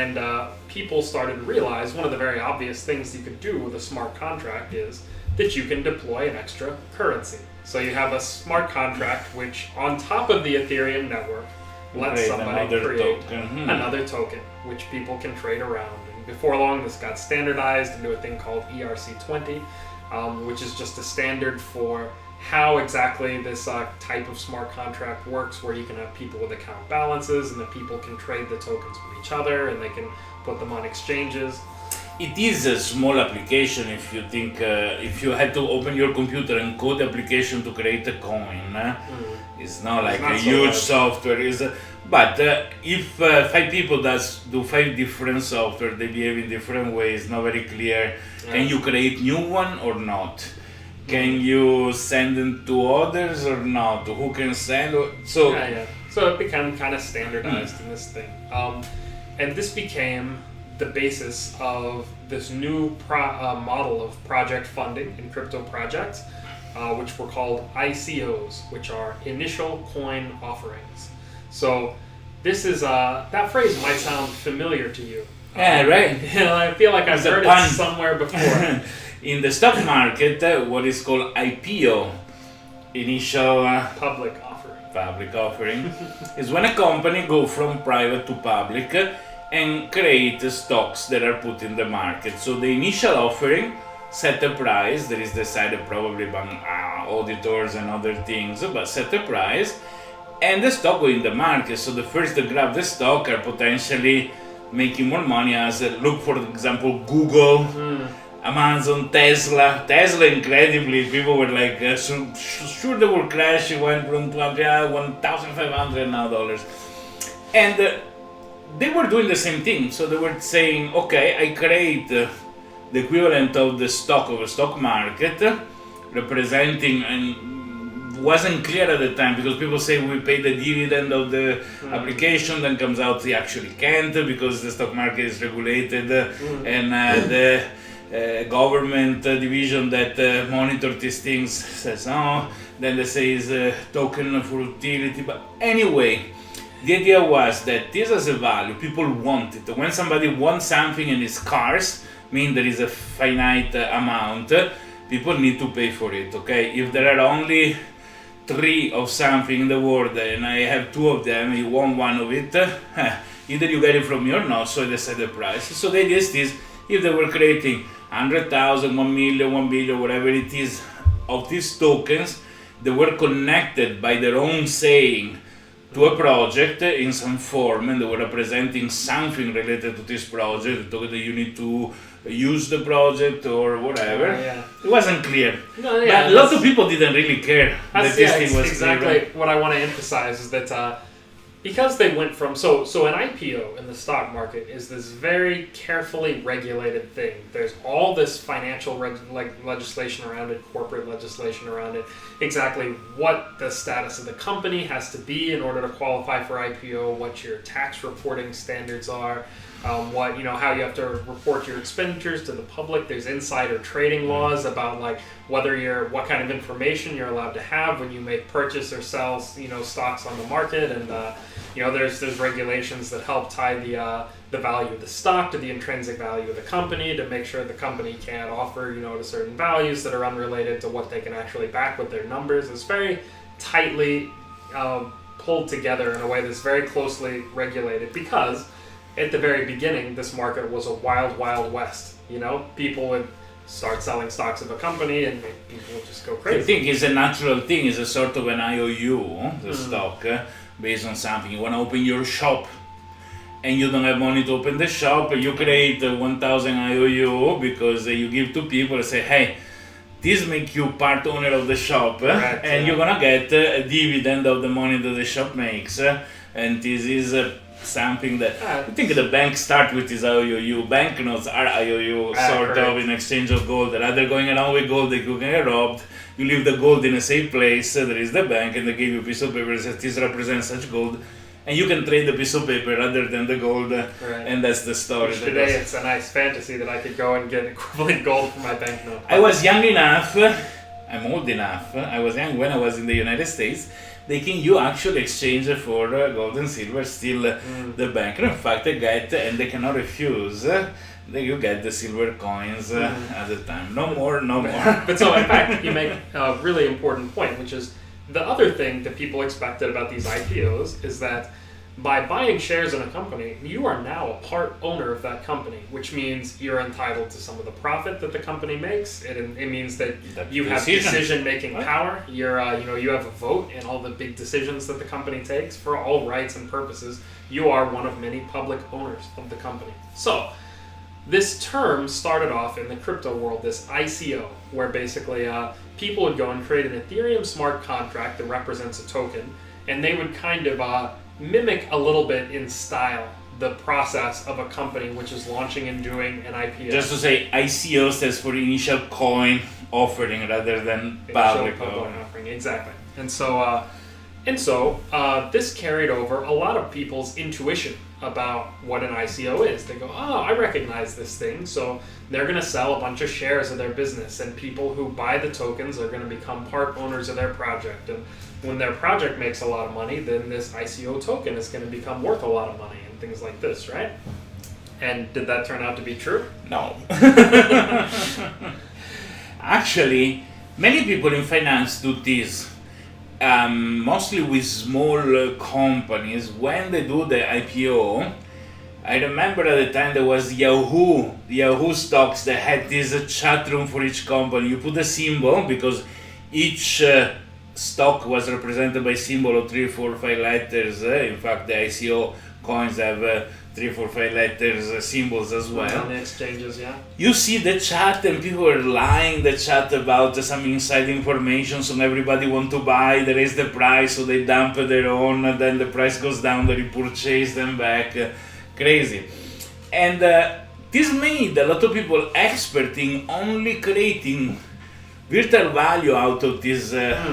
And people started to realize one of the very obvious things you could do with a smart contract is that you can deploy an extra currency. So you have a smart contract which, on top of the Ethereum network, lets somebody create another token which people can trade around. And before long, this got standardized into a thing called ERC20, which is just a standard for how exactly this type of smart contract works, where you can have people with account balances and the people can trade the tokens with each other and they can put them on exchanges. It is a small application if you think, if you had to open your computer and code the application to create a coin. It's not like a huge software. But if 5 people do 5 different software, they behave in different ways, not very clear. Yeah. Can you create new one or not? Can you send them to others or not? Who can send? So it became kind of standardized in this thing. And this became the basis of this new model of project funding in crypto projects, which were called ICOs, which are initial coin offerings. So this is, that phrase might sound familiar to you. Yeah, right. I feel like I've heard it somewhere before. In the stock market, what is called IPO, initial public offering, is when a company goes from private to public and create stocks that are put in the market. So the initial offering set a price that is decided probably by auditors and other things, but set a price, and the stock go in the market. So the first to grab the stock are potentially making more money, as look, for example, Google, Amazon, Tesla, incredibly, people were like, sure they will crash, it went from $1,500 now dollars. And they were doing the same thing, so they were saying, okay, I create the equivalent of the stock of a stock market, representing, and wasn't clear at the time, because people say we pay the dividend of the application, then comes out they actually can't, because the stock market is regulated, and the government division that monitor these things says no, then they say it's a token for utility. But anyway, the idea was that this as a value, people want it. When somebody wants something and it's scarce, mean there is a finite amount, people need to pay for it, okay? If there are only 3 of something in the world and I have 2 of them, you want one of it, either you get it from me or not, so they set the price. So the idea is this: if they were creating 100,000, 1 million, 1 billion, whatever it is, of these tokens, they were connected by their own saying to a project in some form, and they were representing something related to this project, that you need to use the project or whatever. It wasn't clear. But a lot of people didn't really care that this thing was exactly clear. What I want to emphasize is that because they went from so an IPO in the stock market is this very carefully regulated thing. There's all this financial legislation around it, corporate legislation around it, exactly what the status of the company has to be in order to qualify for IPO, what your tax reporting standards are, how you have to report your expenditures to the public. There's insider trading laws about like what kind of information you're allowed to have when you make purchase or sell, stocks on the market, and there's regulations that help tie the value of the stock to the intrinsic value of the company to make sure the company can't offer to certain values that are unrelated to what they can actually back with their numbers. It's very tightly pulled together in a way that's very closely regulated, because at the very beginning, this market was a wild, wild west. People would start selling stocks of a company and people would just go crazy. I think it's a natural thing. It's a sort of an IOU, the stock, based on something. You want to open your shop and you don't have money to open the shop, you create 1,000 IOU because you give to people and say, hey, this make you part owner of the shop, and you're going to get a dividend of the money that the shop makes. And this is something that I think the bank start with is IOU. Banknotes are IOU, sort of in exchange of gold. Rather going around with gold, they could get robbed. You leave the gold in a safe place. There is the bank, and they give you a piece of paper that says this represents such gold, and you can trade the piece of paper rather than the gold. And that's the story. Which today it's a nice fantasy that I could go and get equivalent gold for my banknote. I was young enough. I'm old enough. I was young when I was in the United States. You actually exchange it for gold and silver, still the banker. In fact, they get, and they cannot refuse, you get the silver coins at the time. No more. But so, in fact, you make a really important point, which is the other thing that people expected about these IPOs is that by buying shares in a company, you are now a part owner of that company, which means you're entitled to some of the profit that the company makes. It means that you have decision-making power. You're, you have a vote in all the big decisions that the company takes. For all rights and purposes, you are one of many public owners of the company. So, this term started off in the crypto world, this ICO, where basically people would go and create an Ethereum smart contract that represents a token, and they would kind of mimic a little bit in style the process of a company which is launching and doing an IPO. Just to say, ICO stands for initial coin offering rather than public offering. Exactly. And so this carried over a lot of people's intuition about what an ICO is. They go, oh, I recognize this thing, so they're going to sell a bunch of shares of their business, and people who buy the tokens are going to become part owners of their project. And when their project makes a lot of money, then this ICO token is going to become worth a lot of money and things like this, right? And did that turn out to be true? No. Actually, many people in finance do this. Mostly with small companies. When they do the IPO, I remember at the time there was Yahoo stocks that had this chat room for each company. You put a symbol because each stock was represented by a symbol of 3, 4, 5 letters. In fact, the ICO coins have 3, 4, 5 letters symbols as well. On the exchanges, yeah. You see the chat and people are lying the chat about some inside information, so everybody want to buy, they raise the price, so they dump their own, and then the price goes down, they repurchase them back. Crazy. And this made a lot of people expert in only creating virtual value out of this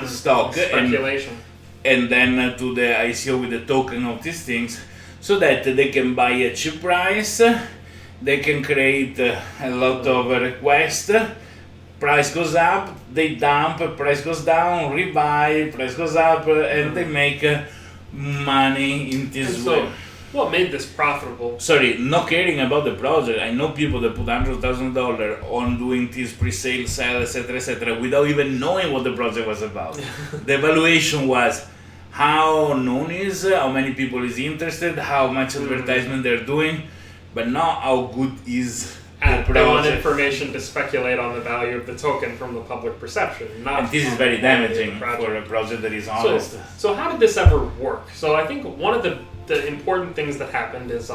stock. Speculation. And then to the ICO with the token of these things, so that they can buy a cheap price, they can create a lot of requests, price goes up, they dump, price goes down, rebuy, price goes up, and they make money in this way. What made this profitable? Sorry, not caring about the project. I know people that put $100,000 on doing this pre-sale, sell, etc., without even knowing what the project was about. The evaluation was how known is, how many people is interested, how much advertisement they're doing, but not how good is the project. They want information to speculate on the value of the token from the public perception. And this is very damaging for a project that is honest. So how did this ever work? So I think one of the important things that happened is,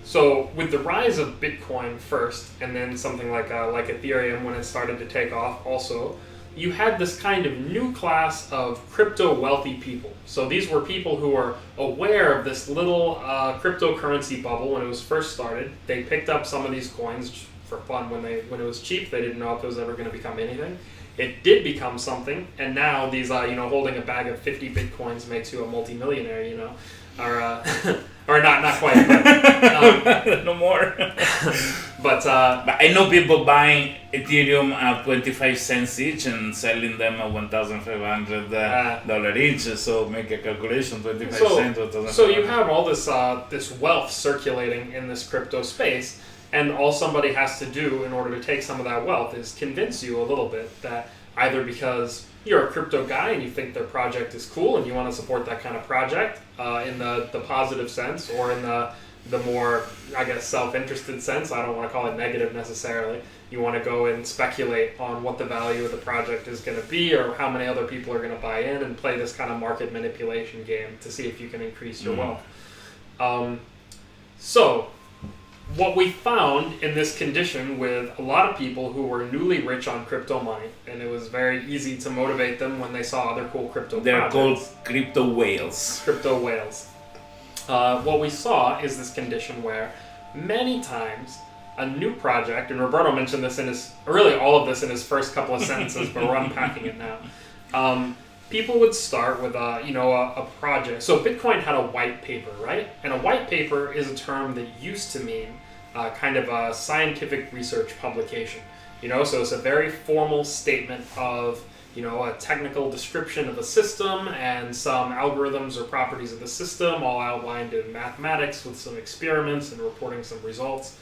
so with the rise of Bitcoin first, and then something like Ethereum when it started to take off also, you had this kind of new class of crypto wealthy people. So these were people who were aware of this little cryptocurrency bubble when it was first started. They picked up some of these coins for fun when it was cheap. They didn't know if it was ever going to become anything. It did become something, and now these holding a bag of 50 Bitcoins makes you a multimillionaire, or not quite, but no more. But I know people buying Ethereum at 25 cents each and selling them at $1,500 each. So make a calculation: 25 cents. So you have all this this wealth circulating in this crypto space, and all somebody has to do in order to take some of that wealth is convince you a little bit that either because you're a crypto guy and you think their project is cool and you want to support that kind of project in the positive sense, or in the more, I guess, self-interested sense. I don't want to call it negative necessarily. You want to go and speculate on what the value of the project is going to be, or how many other people are going to buy in, and play this kind of market manipulation game to see if you can increase your wealth. So what we found in this condition with a lot of people who were newly rich on crypto money, and it was very easy to motivate them when they saw other cool crypto They're projects. called crypto whales. Crypto whales. What we saw is this condition where many times a new project, and Roberto mentioned this really all of this in his first couple of sentences, but we're unpacking it now. People would start with a project. So Bitcoin had a white paper, right? And a white paper is a term that used to mean kind of a scientific research publication. So it's a very formal statement of a technical description of a system and some algorithms or properties of the system, all outlined in mathematics with some experiments and reporting some results.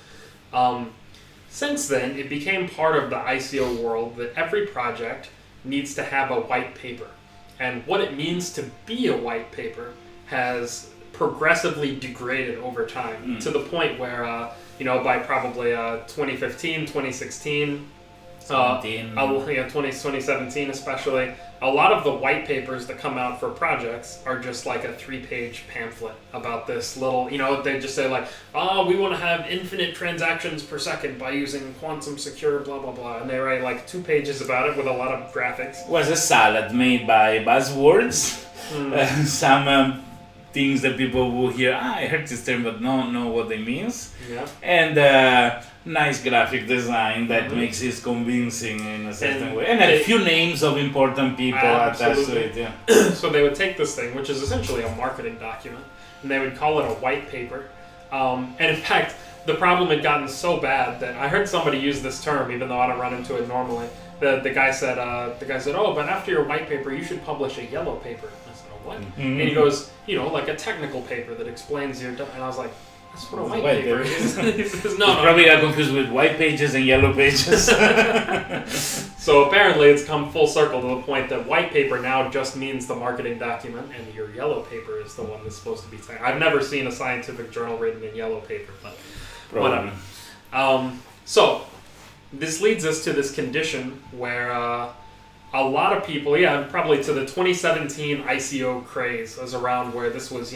Since then, it became part of the ICO world that every project needs to have a white paper. And what it means to be a white paper has progressively degraded over time to the point where, by probably 2015, 2016, 2017 especially, a lot of the white papers that come out for projects are just like a 3-page pamphlet about this little, they just say like, we want to have infinite transactions per second by using quantum secure blah blah blah, and they write like 2 pages about it with a lot of graphics. It was a salad made by buzzwords, some things that people will hear, I heard this term but don't know what it means, and nice graphic design that makes it convincing in a certain way, and a few names of important people attached to it. So they would take this thing, which is essentially a marketing document, and they would call it a white paper. And in fact, the problem had gotten so bad that I heard somebody use this term, even though I don't run into it normally. The guy said, "Oh, but after your white paper, you should publish a yellow paper." I said, "Oh, what?" And he goes, like a technical paper that explains your. And I was like, that's what a white paper is. He says, no. Probably got confused with white pages and yellow pages. So apparently it's come full circle to the point that white paper now just means the marketing document, and your yellow paper is the one that's supposed to be saying. I've never seen a scientific journal written in yellow paper, but whatever. So this leads us to this condition where a lot of people, probably to the 2017 ICO craze was around where this was,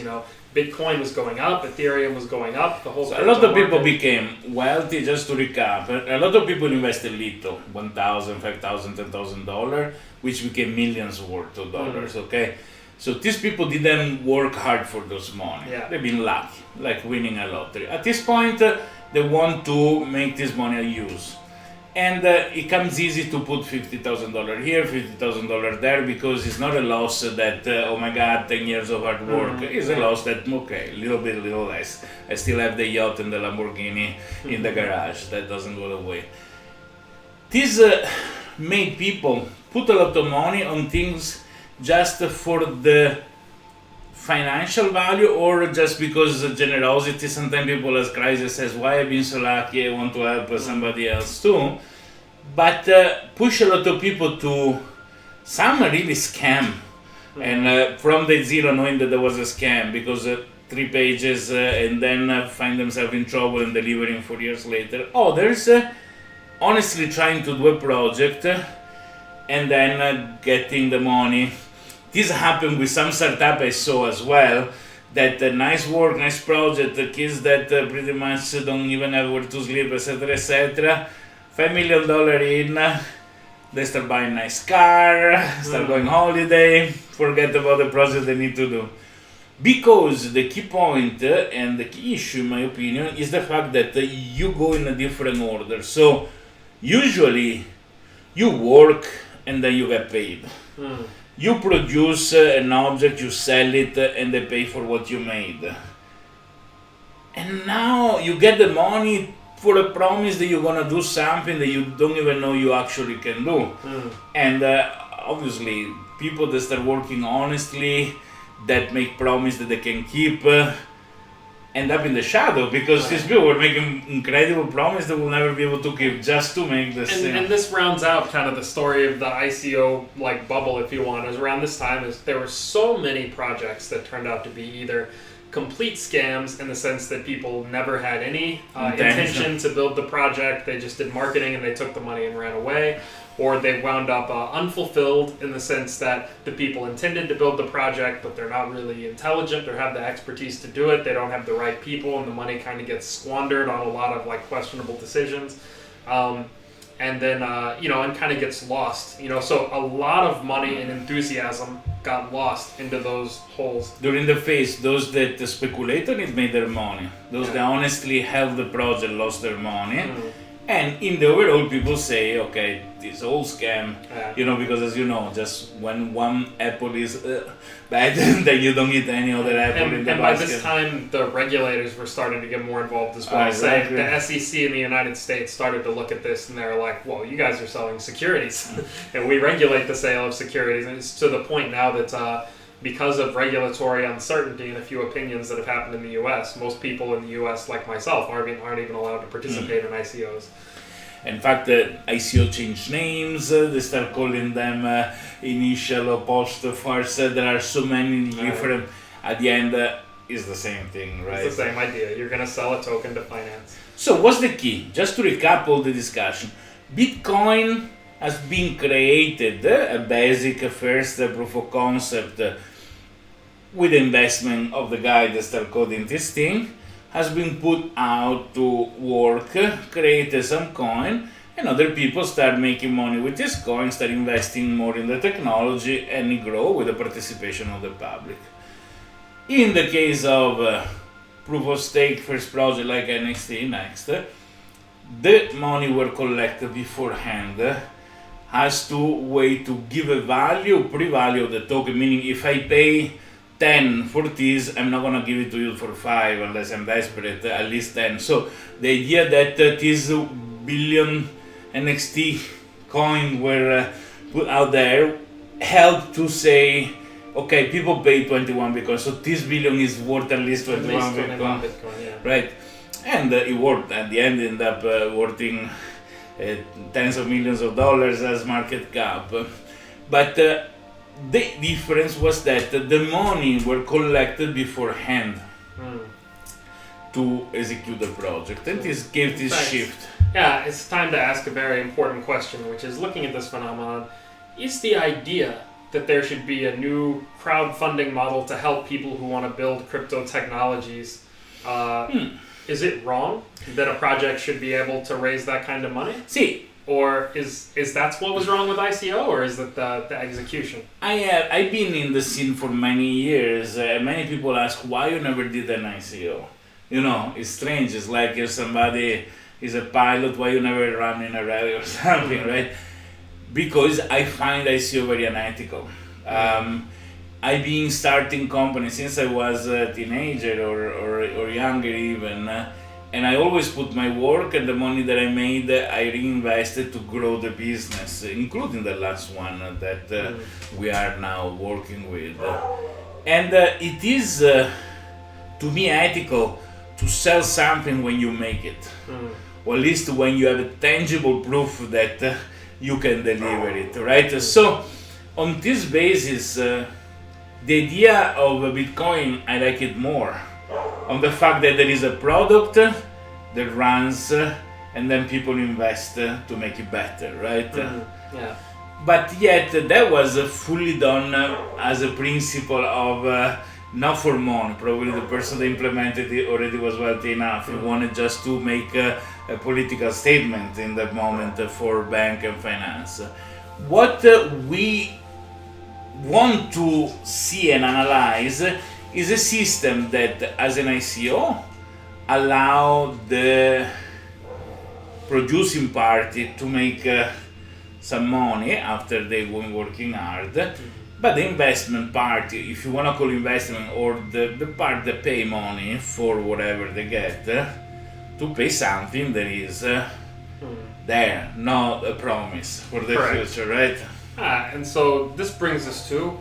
Bitcoin was going up, Ethereum was going up, the whole so a lot of people became wealthy. Just to recap, a lot of people invested little, $1,000, $5,000, $10,000, which became millions worth of dollars, okay? So these people didn't work hard for those money. They've been lucky, like winning a lottery. At this point, they want to make this money a use. And it comes easy to put $50,000 here, $50,000 there, because it's not a loss that, oh my God, 10 years of hard work. It's a loss that, okay, a little bit, a little less. I still have the yacht and the Lamborghini in the garage. That doesn't go away. This made people put a lot of money on things just for the financial value, or just because of generosity. Sometimes people as crisis says, why I've been so lucky, I want to help somebody else too. But push a lot of people to some really scam, and from the zero knowing that there was a scam, because 3 pages and then find themselves in trouble and delivering 4 years later. Others honestly trying to do a project and then getting the money. This happened with some startup I saw as well, that nice work, nice project, the kids that pretty much don't even have where to sleep, etc., etc. $5 million in, they start buying nice car, start going holiday, forget about the project they need to do. Because the key point and the key issue, in my opinion, is the fact that you go in a different order. So usually you work and then you get paid. You produce an object, you sell it, and they pay for what you made. And now you get the money for a promise that you're gonna do something that you don't even know you actually can do. And obviously, people that start working honestly, that make promise that they can keep, end up in the shadow, because these people were making incredible promises that will never be able to keep just to make this thing. And this rounds out kind of the story of the ICO bubble, if you want. Is around this time is there were so many projects that turned out to be either complete scams in the sense that people never had any intention to build the project. They just did marketing and they took the money and ran away. Or they wound up unfulfilled in the sense that the people intended to build the project, but they're not really intelligent or have the expertise to do it. They don't have the right people, and the money kind of gets squandered on a lot of questionable decisions. And then, and kind of gets lost. So a lot of money and enthusiasm got lost into those holes. During the phase, those that speculated on it made their money. Those that honestly held the project lost their money. And in the overall, people say, okay, this whole scam, because as you know, just when one apple is bad, then you don't eat any other apple in the basket. And by this time, the regulators were starting to get more involved as well. Exactly. The SEC in the United States started to look at this, and they're like, well, you guys are selling securities, and we regulate the sale of securities. And it's to the point now that because of regulatory uncertainty and a few opinions that have happened in the U.S., most people in the U.S., like myself, aren't even allowed to participate in ICOs. In fact, ICO changed names. They start calling them initial or post first. There are so many different. At the end, it's the same thing, right? It's the same idea. You're going to sell a token to finance. So, what's the key? Just to recap all the discussion, Bitcoin has been created, a basic first proof of concept with the investment of the guy that started coding this thing, has been put out to work, created some coin, and other people start making money with this coin, start investing more in the technology, and it grow with the participation of the public. In the case of proof of stake first project like NXT Next, the money were collected beforehand has to wait to give a value, pre-value of the token, meaning if I pay 10 for this, I'm not gonna give it to you for 5 unless I'm desperate, at least 10. So the idea that this billion NXT coin were put out there helped to say, okay, people pay 21 Bitcoin, so this billion is worth at least 21 Bitcoin. Right? And it worked. At the end, ended up worth tens of millions of dollars as market cap. But the difference was that the money were collected beforehand to execute the project, and this gave this shift. Yeah, it's time to ask a very important question, which is looking at this phenomenon, is the idea that there should be a new crowdfunding model to help people who want to build crypto technologies, is it wrong that a project should be able to raise that kind of money? See, or is that what was wrong with ICO, or is it the execution? I've been in the scene for many years. Many people ask why you never did an ICO. It's strange. It's like if somebody is a pilot, why you never run in a rally or something, right? Because I find ICO very unethical. I've been starting companies since I was a teenager or younger even. And I always put my work and the money that I made, I reinvested to grow the business, including the last one that we are now working with. And it is, to me, ethical to sell something when you make it. Or at least when you have a tangible proof that you can deliver it, right? So, on this basis, the idea of Bitcoin, I like it more. On the fact that there is a product that runs and then people invest to make it better, right? Yeah. But yet that was fully done as a principle of not for money. Probably the person that implemented it already was wealthy enough. He wanted just to make a political statement in that moment for bank and finance. What we want to see and analyze is a system that, as an ICO, allow the producing party to make some money after they've been working hard, but the investment party, if you want to call investment, or the part that pay money for whatever they get, to pay something that is there, not a promise for the future, right? And so this brings us to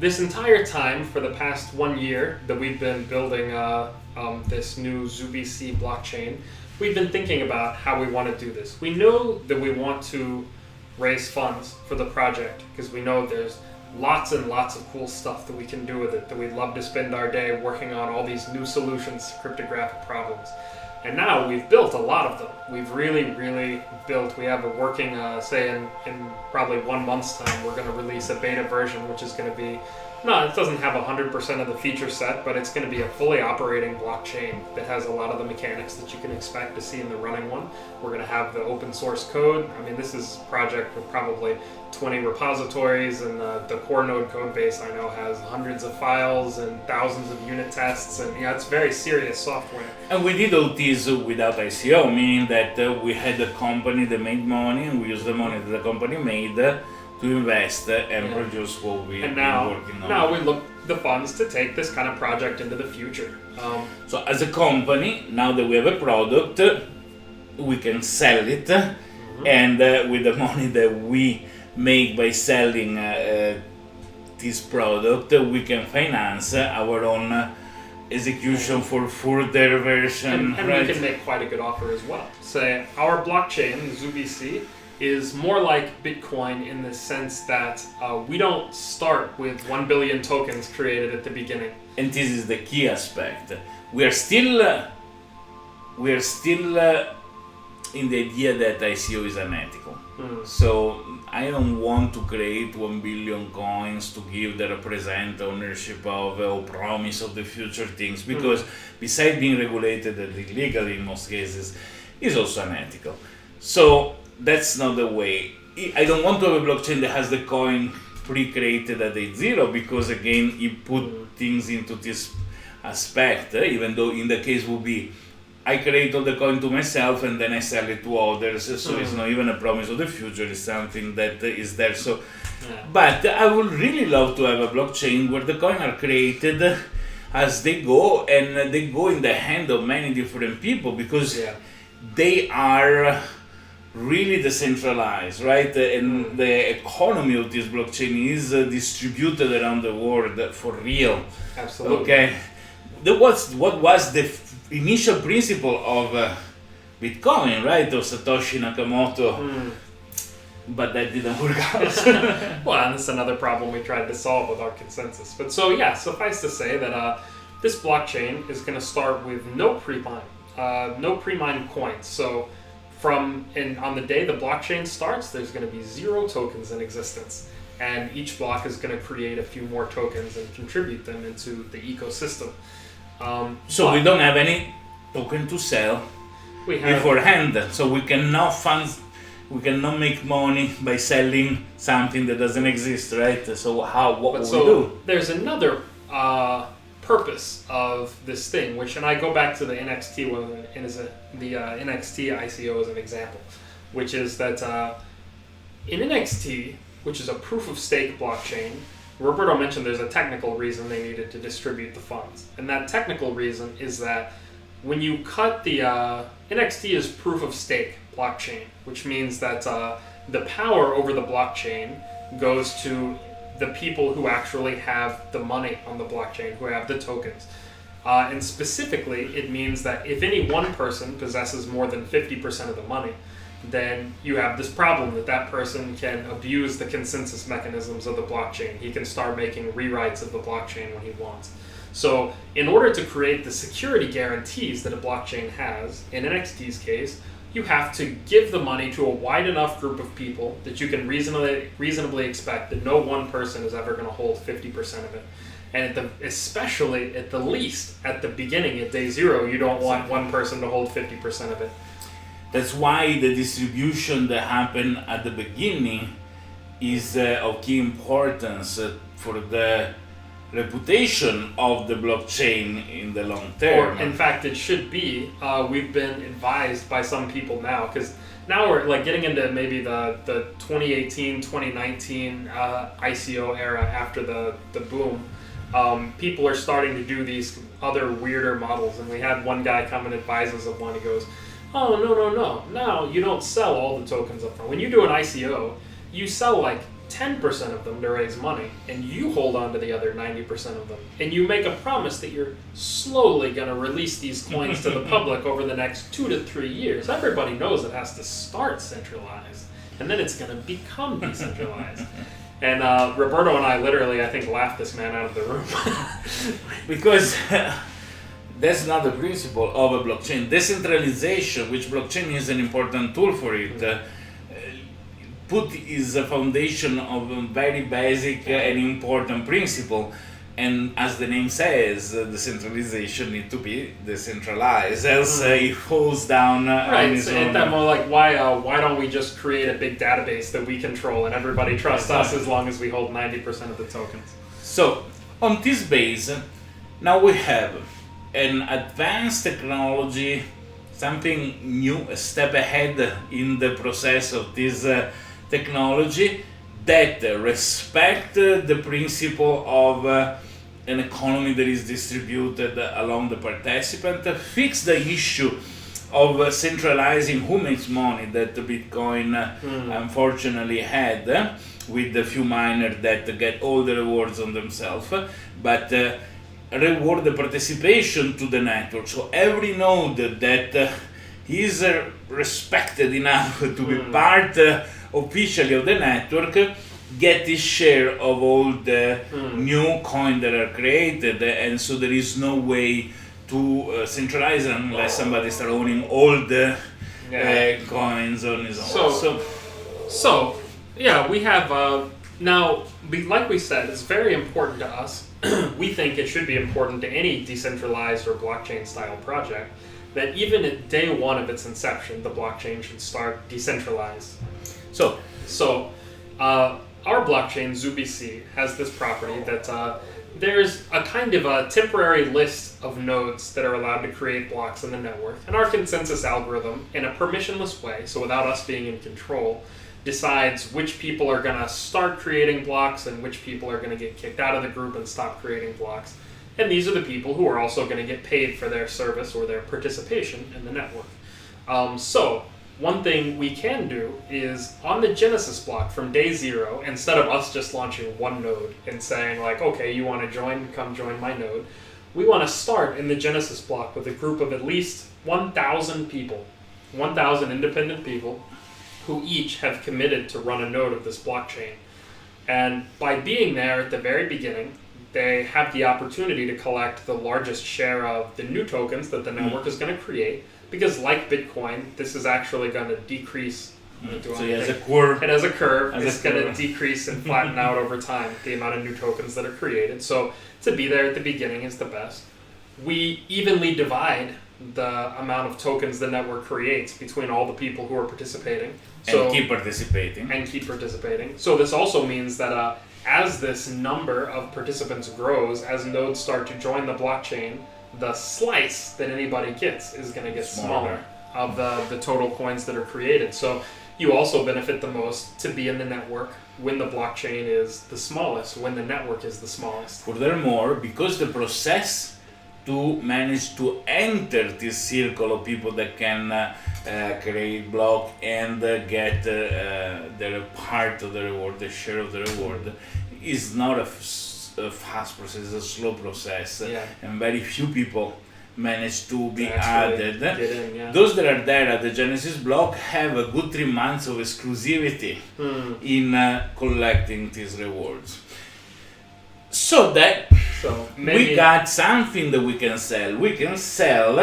this entire time for the past 1 year that we've been building this new ZooBC blockchain, we've been thinking about how we want to do this. We know that we want to raise funds for the project because we know there's lots and lots of cool stuff that we can do with it, that we'd love to spend our day working on all these new solutions to cryptographic problems. And now we've built a lot of them. We've really built. We have a working, say in probably 1 month's time, we're going to release a beta version, which is going to be No, it doesn't have 100% of the feature set, but it's going to be a fully operating blockchain that has a lot of the mechanics that you can expect to see in the running one. We're going to have the open source code. I mean, this is a project with probably 20 repositories, and the core node code base I know has hundreds of files and thousands of unit tests, and it's very serious software. And we did all this without ICO, meaning that we had a company that made money, and we used the money that the company made to invest and produce what we've been working on. Now we look the funds to take this kind of project into the future. So as a company, now that we have a product, we can sell it, and with the money that we make by selling this product, we can finance our own execution for further version. And we can make quite a good offer as well. Say our blockchain, ZooBC, is more like Bitcoin in the sense that we don't start with 1 billion tokens created at the beginning. And this is the key aspect. We are still in the idea that ICO is unethical. So I don't want to create 1 billion coins to give that represent ownership of or promise of the future things, because besides being regulated and illegal in most cases, is also unethical. So that's not the way. I don't want to have a blockchain that has the coin pre-created at day zero, because again, you put things into this aspect, even though in the case would be I create all the coin to myself and then I sell it to others, so it's not even a promise of the future, it's something that is there. So, but I would really love to have a blockchain where the coins are created as they go, and they go in the hand of many different people, because they are really decentralized, right? And the economy of this blockchain is distributed around the world for real. Absolutely. Okay. What was the initial principle of Bitcoin, right? Of Satoshi Nakamoto. But that didn't work out. Well, and that's another problem we tried to solve with our consensus. But so suffice to say that this blockchain is going to start with no pre-mined coins. So on the day the blockchain starts, there's going to be 0 tokens in existence, and each block is going to create a few more tokens and contribute them into the ecosystem. So we don't have any token to sell beforehand, so we cannot make money by selling something that doesn't exist, right? So what will we do? There's another purpose of this thing, and I go back to the NXT one, the NXT ICO as an example, which is that in NXT, which is a proof of stake blockchain, Roberto mentioned there's a technical reason they needed to distribute the funds, and that technical reason is that when you cut the NXT is proof of stake blockchain, which means that the power over the blockchain goes to the people who actually have the money on the blockchain, who have the tokens. And specifically, it means that if any one person possesses more than 50% of the money, then you have this problem that person can abuse the consensus mechanisms of the blockchain. He can start making rewrites of the blockchain when he wants. So in order to create the security guarantees that a blockchain has, in NXT's case, you have to give the money to a wide enough group of people that you can reasonably expect that no one person is ever going to hold 50% of it. And especially at the least, at the beginning, at day 0, you don't want one person to hold 50% of it. That's why the distribution that happened at the beginning is of key importance for the reputation of the blockchain in the long term. Or, in fact, it should be. We've been advised by some people now, because now we're like getting into maybe the 2018, 2019 ICO era after the boom. People are starting to do these other weirder models, and we had one guy come and advise us of one. He goes, "Oh, no. Now you don't sell all the tokens up front. When you do an ICO, you sell like 10% of them to raise money, and you hold on to the other 90% of them. And you make a promise that you're slowly going to release these coins to the public over the next 2 to 3 years. Everybody knows it has to start centralized, and then it's going to become decentralized." And Roberto and I literally, I think, laughed this man out of the room. Because that's not the principle of a blockchain. Decentralization, which blockchain is an important tool for it, put his foundation of a very basic and important principle. And as the name says, decentralization need to be decentralized, else it falls down on its own. And more like, why don't we just create a big database that we control and everybody trusts us as long as we hold 90% of the tokens? So, on this base, now we have an advanced technology, something new, a step ahead in the process of this technology that respect the principle of an economy that is distributed along the participant, fix the issue of centralizing who makes money that Bitcoin unfortunately had with the few miners that get all the rewards on themselves, but reward the participation to the network. So every node that is respected enough to be part officially of the network get his share of all the new coins that are created, and so there is no way to centralize unless somebody starts owning all the coins on his own. So we have now, like we said, it's very important to us. We think it should be important to any decentralized or blockchain style project that even at day one of its inception, the blockchain should start decentralized. So our blockchain, ZooBC, has this property that there's a kind of a temporary list of nodes that are allowed to create blocks in the network, and our consensus algorithm, in a permissionless way, so without us being in control, decides which people are going to start creating blocks and which people are going to get kicked out of the group and stop creating blocks. And these are the people who are also going to get paid for their service or their participation in the network. So one thing we can do is on the Genesis block from day zero, instead of us just launching one node and saying like, okay, you want to join, come join my node, we want to start in the Genesis block with a group of at least 1,000 people, 1,000 independent people who each have committed to run a node of this blockchain. And by being there at the very beginning, they have the opportunity to collect the largest share of the new tokens that the network is going to create, because like Bitcoin, this is actually going to decrease. So it has a curve. It has a curve. It's going to decrease and flatten out over time, the amount of new tokens that are created. So to be there at the beginning is the best. We evenly divide the amount of tokens the network creates between all the people who are participating. And keep participating. So this also means that as this number of participants grows, as nodes start to join the blockchain, the slice that anybody gets is going to get smaller of the total coins that are created. So you also benefit the most to be in the network when the blockchain is the smallest, when the network is the smallest. Furthermore, because the process to manage to enter this circle of people that can create block and get their part of the reward, the share of the reward, is not a fast process, it's a slow process, and very few people manage to be added. Those that are there at the Genesis block have a good 3 months of exclusivity in collecting these rewards. So we got something that we can sell. We can sell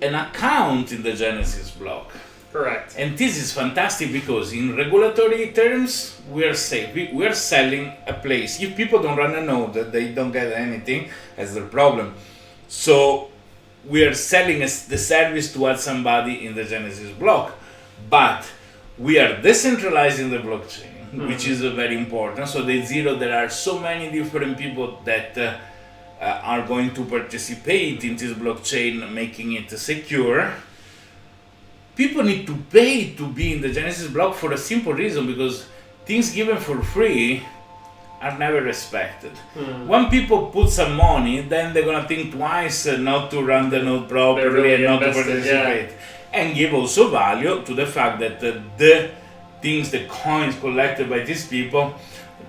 an account in the Genesis block. Correct. And this is fantastic because in regulatory terms, we are safe. We are selling a place. If people don't run a node, they don't get anything. That's the problem. So we are selling the service to add somebody in the Genesis block. But we are decentralizing the blockchain, which is very important. So day zero, there are so many different people that are going to participate in this blockchain, making it secure. People need to pay to be in the Genesis block for a simple reason, because things given for free are never respected. When people put some money, then they're gonna think twice not to run the node properly and not to participate. And give also value to the fact that the things, the coins collected by these people,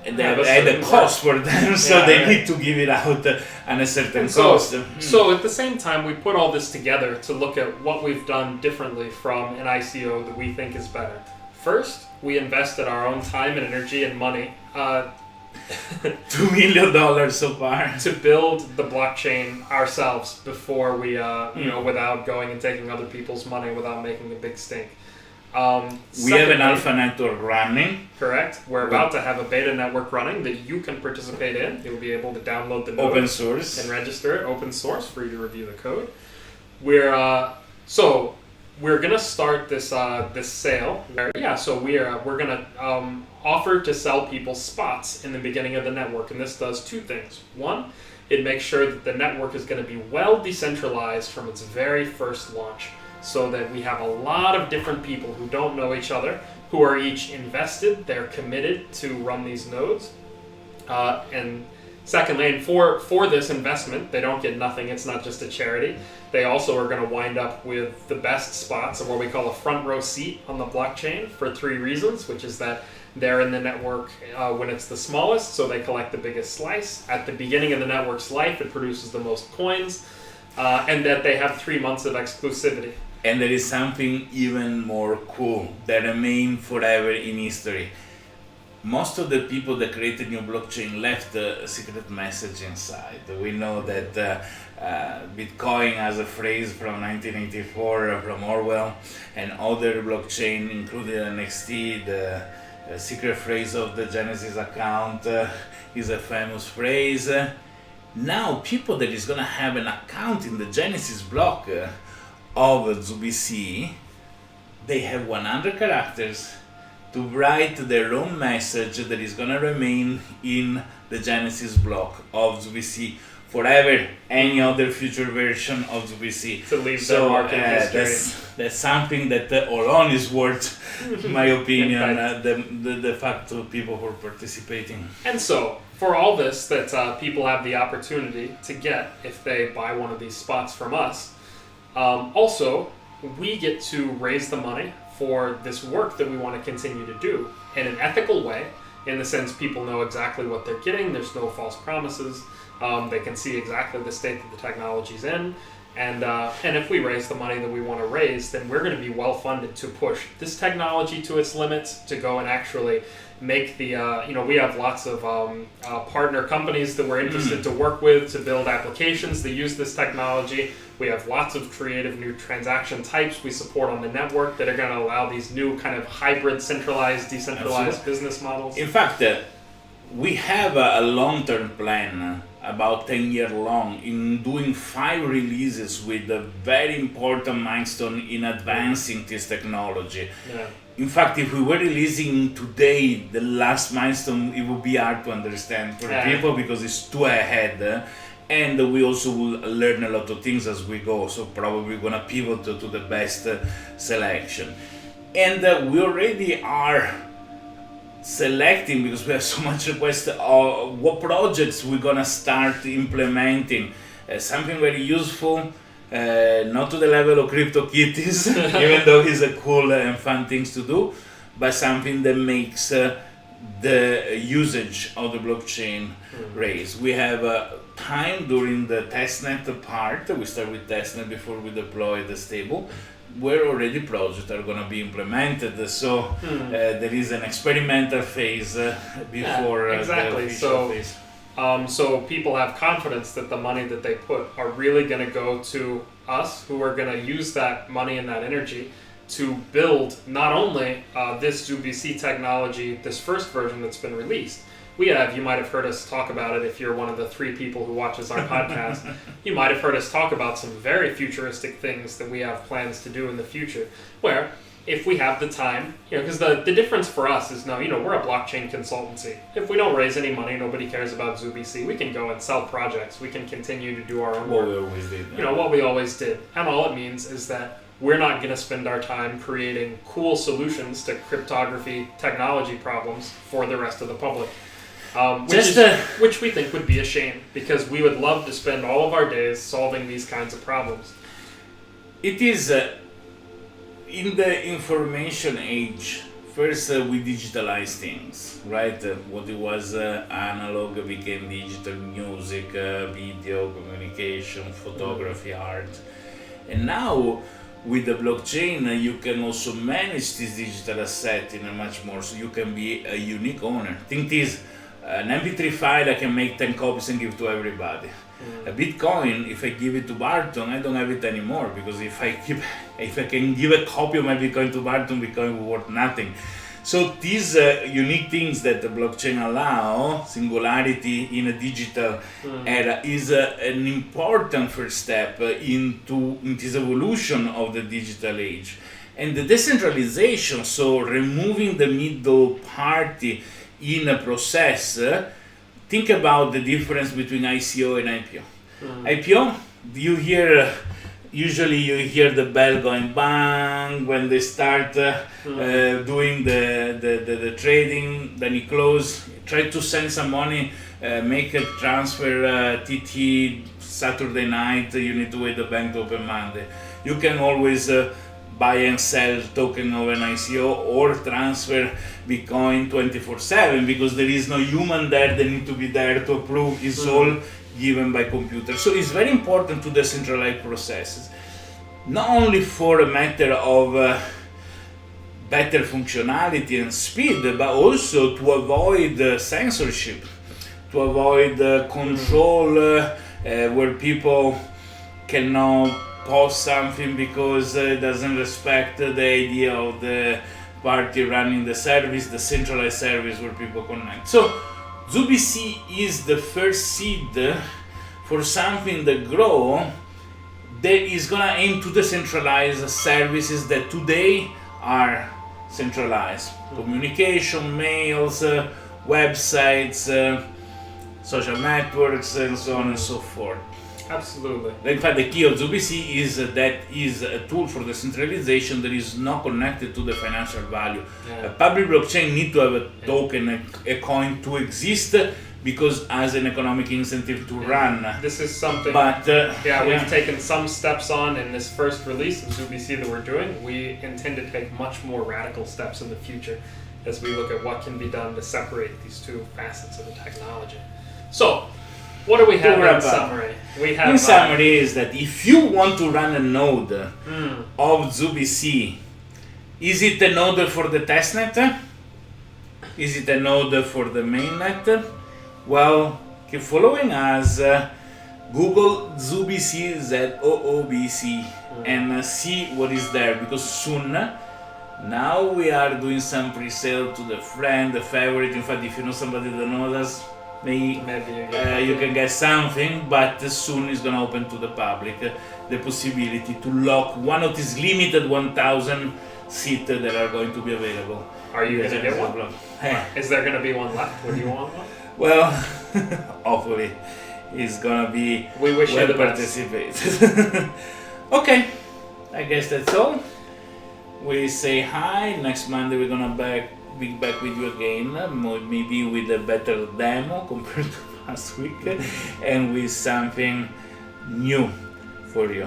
they have a cost for them, so they need to give it out at a certain cost. So at the same time, we put all this together to look at what we've done differently from an ICO that we think is better. First, we invested our own time and energy and money $2 million so far to build the blockchain ourselves before we, without going and taking other people's money, without making a big stink. We have an alpha network running. Correct. We're about to have a beta network running that you can participate in. You'll be able to download the nodes Open source. and register it. Open source for you to review the code. We're gonna start this this sale. We're gonna offer to sell people spots in the beginning of the network, and this does two things. One, it makes sure that the network is going to be well decentralized from its very first launch, so that we have a lot of different people who don't know each other, who are each invested, they're committed to run these nodes, and secondly, and for this investment, they don't get nothing. It's not just a charity. They also are going to wind up with the best spots, or what we call a front row seat on the blockchain, for three reasons, which is that they're in the network when it's the smallest, so they collect the biggest slice. At the beginning of the network's life, it produces the most coins, and that they have 3 months of exclusivity. And there is something even more cool that remain forever in history. Most of the people that created new blockchain left a secret message inside. We know that Bitcoin has a phrase from 1984 from Orwell, and other blockchain, including NXT, the secret phrase of the Genesis account is a famous phrase. Now people that is gonna have an account in the Genesis block of ZooBC, they have 100 characters to write their own message that is gonna remain in the Genesis block of ZooBC forever. Any other future version of ZooBC. To leave their mark in history. That's something that alone is worth, in my opinion, the fact of people who are participating. And so, for all this that people have the opportunity to get if they buy one of these spots from us, also, we get to raise the money for this work that we want to continue to do in an ethical way, in the sense people know exactly what they're getting, there's no false promises, they can see exactly the state that the technology's in, and if we raise the money that we want to raise, then we're going to be well funded to push this technology to its limits, to go and actually make the, we have lots of partner companies that we're interested to work with to build applications that use this technology. We have lots of creative new transaction types we support on the network that are going to allow these new kind of hybrid, centralized, decentralized business models. In fact, we have a long-term plan, about 10 years long, in doing 5 releases with a very important milestone in advancing this technology. Yeah. In fact, if we were releasing today the last milestone, it would be hard to understand for people because it's too ahead. And we also will learn a lot of things as we go, so probably we're gonna pivot to the best selection. And we already are selecting, because we have so much requests, what projects we're gonna start implementing. Something very useful, not to the level of CryptoKitties, even though it's a cool and fun things to do, but something that makes the usage of the blockchain raise. We have time during the testnet part. We start with testnet before we deploy the stable, where already projects are going to be implemented. So there is an experimental phase before exactly. the official phase. So people have confidence that the money that they put are really going to go to us, who are going to use that money and that energy to build not only this ZooBC technology, this first version that's been released. You might have heard us talk about it if you're one of the 3 people who watches our podcast. You might have heard us talk about some very futuristic things that we have plans to do in the future, where if we have the time, because the difference for us is we're a blockchain consultancy. If we don't raise any money, nobody cares about ZooBC. We can go and sell projects. We can continue to do our own work. What we always did. What we always did. And all it means is that we're not going to spend our time creating cool solutions to cryptography technology problems for the rest of the public. Which we think would be a shame, because we would love to spend all of our days solving these kinds of problems. It is in the information age. First, we digitalize things, right? What it was analog became digital: music, video, communication, photography, art. And now, with the blockchain, you can also manage this digital asset in a much more, so you can be a unique owner. Think this. An MP3 file I can make 10 copies and give to everybody. A Bitcoin, if I give it to Barton, I don't have it anymore, because if I can give a copy of my Bitcoin to Barton, Bitcoin will worth nothing. So these unique things that the blockchain allow, singularity in a digital era, is an important first step into this evolution of the digital age. And the decentralization, so removing the middle party in a process, think about the difference between ICO and IPO. IPO, usually you hear the bell going bang when they start doing the trading, then you close, try to send some money, make a transfer, TT, Saturday night, you need to wait the bank to open Monday. You can always buy and sell token of an ICO or transfer Bitcoin 24/7, because there is no human there, they need to be there to approve, it's all given by computer. So it's very important to decentralize processes, not only for a matter of better functionality and speed, but also to avoid censorship, to avoid control where people cannot post something because it doesn't respect the idea of the party running the service, the centralized service where people connect. So ZooBC is the first seed for something that grow that is gonna aim to decentralize services that today are centralized. Communication, mails, websites, social networks, and so on and so forth. Absolutely. In fact, the key of ZooBC is that is a tool for decentralization that is not connected to the financial value. Yeah. A public blockchain needs to have a token, a coin to exist, because as an economic incentive to run. This is something. But we've taken some steps on in this first release of ZooBC that we're doing. We intend to take much more radical steps in the future as we look at what can be done to separate these two facets of the technology. So, what do we have in summary? We have, in summary is that if you want to run a node of ZooBC, is it a node for the testnet? Is it a node for the mainnet? Well, keep following us. Google ZooBC, ZooBC, and see what is there, because soon, now we are doing some pre-sale to the friend, the favorite. In fact, if you know somebody that knows us, maybe you can get something, but soon it's going to open to the public the possibility to lock one of these limited 1,000 seats that are going to be available. Are you going to get one? Is there going to be one left? Would you want one? Well, hopefully it's going to be we wish you the participated. Okay, I guess that's all. We say hi. Next Monday we're going to be back with you again, maybe with a better demo compared to last week, and with something new for you.